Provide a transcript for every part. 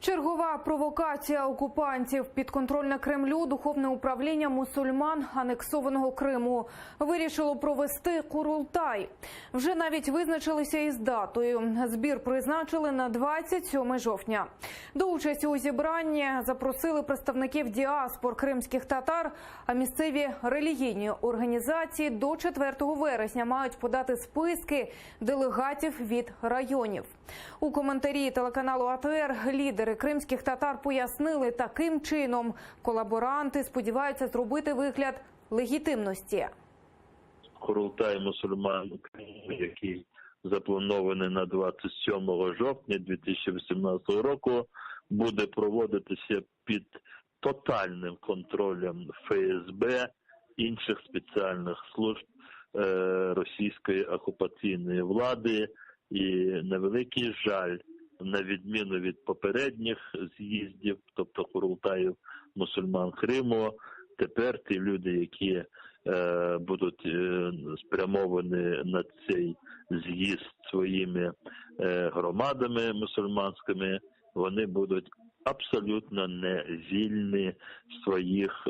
Чергова провокація окупантів. Підконтрольне Кремлю духовне управління мусульман анексованого Криму вирішило провести курултай. Вже навіть визначилися із датою. Збір призначили на 27 жовтня. До участі у зібранні запросили представників діаспор кримських татар, а місцеві релігійні організації до 4 вересня мають подати списки делегатів від районів. У коментарі телеканалу АТР лідери кримських татар пояснили, таким чином колаборанти сподіваються зробити вигляд легітимності. Курултай мусульман Криму, який запланований на 27 жовтня 2018 року, буде проводитися під тотальним контролем ФСБ, інших спеціальних служб російської окупаційної влади. І на великий жаль, на відміну від попередніх з'їздів, тобто курултаїв мусульман Криму, тепер ті люди, які будуть спрямовані на цей з'їзд своїми громадами мусульманськими, вони будуть абсолютно не вільні в своїх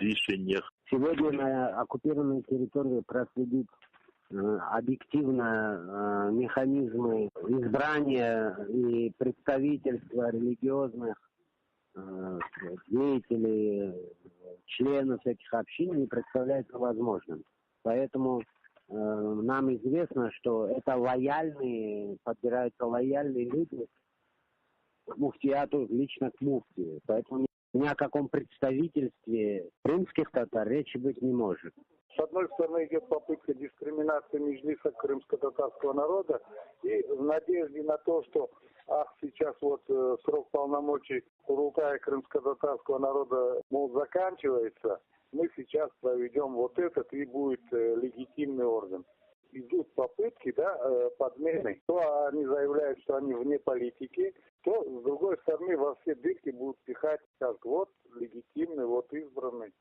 рішеннях. Сьогодні на оккупированной территории проследить объективно механизмы избрания и представительства религиозных деятелей, членов этих общин не представляется возможным. Поэтому нам известно, что это лояльные, подбираются лояльные люди к муфтияту, лично к муфтию. Поэтому ни о каком представительстве крымских татар речи быть не может. С одной стороны идет попытка дискриминации межлиса крымско-татарского народа и в надежде на то, что сейчас срок полномочий Курултая крымско-татарского народа, заканчивается, мы сейчас проведем этот и будет легитимный орган. Идут попытки, подмены. То они заявляют, что они вне политики, то с другой стороны во все дырки будут пихать, как легитимный, избранный.